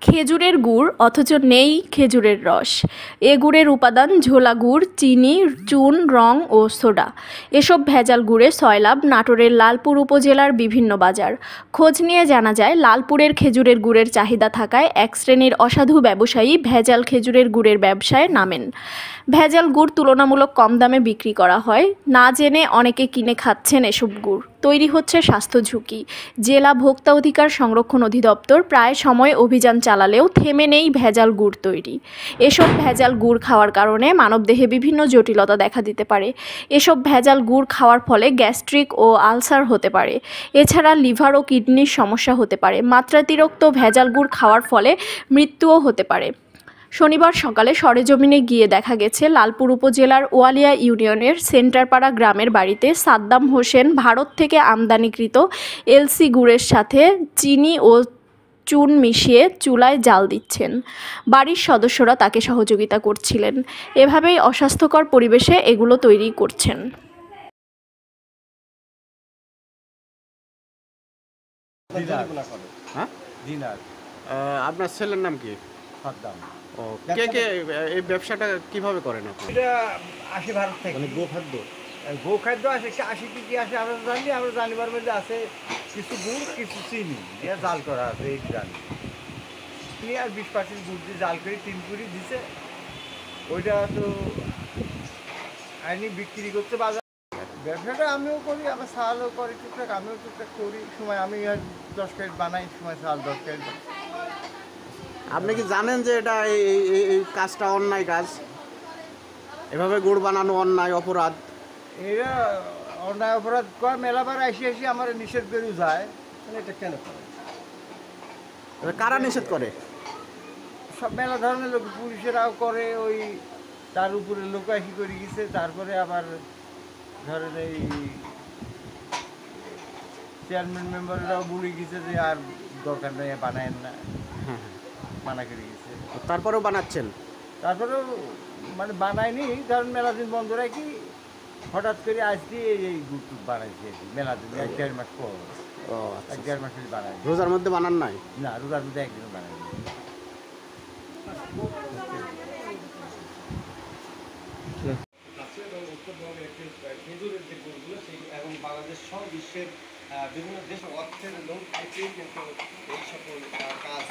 খেজুরের গুড় অথচ নেই খেজুরের রস। এ গুড়ের উপাদান ঝোলা গুড়, চিনি, চুন, রং ও সোডা। এসব ভেজাল গুড়ে সয়লাব নাটোরের লালপুর উপজেলার বিভিন্ন বাজার। খোঁজ নিয়ে জানা যায়, লালপুরের খেজুরের গুড়ের চাহিদা থাকায় এক শ্রেণীর অসাধু ব্যবসায়ী ভেজাল খেজুরের গুড়ের ব্যবসায় নামেন। ভেজাল গুড় তুলনামূলক কম দামে বিক্রি করা হয়। না জেনে অনেকে কিনে খাচ্ছেন এসব গুড়। তৈরি হচ্ছে স্বাস্থ্য ঝুঁকি। জেলা ভোক্তা অধিকার সংরক্ষণ অধিদপ্তর প্রায় সময় অভিযান চালালেও থেমে নেই ভেজাল গুড় তৈরি। এসব ভেজাল গুড় খাওয়ার কারণে মানবদেহে বিভিন্ন জটিলতা দেখা দিতে পারে। এসব ভেজাল গুড় খাওয়ার ফলে গ্যাস্ট্রিক ও আলসার হতে পারে। এছাড়া লিভার ও কিডনির সমস্যা হতে পারে। মাত্রাতিরিক্ত ভেজাল গুড় খাওয়ার ফলে মৃত্যুও হতে পারে। শনিবার সকালে সরেজমিনে গিয়ে দেখা গেছে, লালপুর উপজেলার ওয়ালিয়া ইউনিয়নের সেন্টারপাড়া গ্রামের বাড়িতে সাদ্দাম হোসেন ভারত থেকে আমদানিকৃত এলসি গুড়ের সাথে চিনি ও চুন মিশিয়ে চুলায় জাল দিচ্ছেন। বাড়ির সদস্যরা তাকে সহযোগিতা করছিলেন। এভাবেই অস্বাস্থ্যকর পরিবেশে এগুলো তৈরি করছেন। আপনার ছেলের নাম কি? ও, কে কে এই ব্যবসাটা কিভাবে করেন আপনি? এটা আসে ভারত থেকে, মানে গোখাদ্য আসে, আসে কি আসে আমরা জানিবার মধ্যে আছে কিছু গুড়, কিছু চিনি দিয়ে জাল করা আছে, এই জানি আর 20% গুড় দিয়ে জাল করে 3 কুড়ি দিছে। ওইটা তো আইনি বিক্রি করতে বাজার। ব্যবসাটা আমিও করি, আমার চালও করি টুকটাক, আমিও টুকটাক করি। সময় আমি 10 প্যাকেট বানাই, সময় চাল 10 প্যাকেট। আপনি কি জানেন যে এটা এই কাজটা অন্যায় কাজ? এভাবে গুড় বানানো অন্যায়, অপরাধ? এরা অন্যায় অপরাধ কয়, মেলাবার আসি আমার নিষেধ করে যায়। এটা কেন করে? কারা নিষেধ করে? সব মেলা ধরনের লোক, পুলিশেরাও করে, ওই তার উপরে লোক আসি করে গেছে। তারপরে আবার ধরেন এই চেয়ারম্যান মেম্বাররাও বলে গেছে যে আর দরকার নেই, বানায়েন না, মানা করে গেছে। তারপরেও বানাচ্ছেন? তারপরেও মানে বানায়নি, ধরেন মেলা দিন বন্ধ রাখি, হঠাৎ করে আজকে এই গুড় বানাইছি আর কি। মেলা দিন 1-1.5 মাস পর। ও, 1-1.5 মাস বানাই। রোজার মধ্যে বানান নাই? না, রোজার মধ্যে একদিনও বানাই। খেজুরের যে গুড়গুলো সেই এবং বাংলাদেশ সহ বিশ্বের বিভিন্ন দেশ অর্থের লোক থেকেই কিন্তু এই সকল কাজ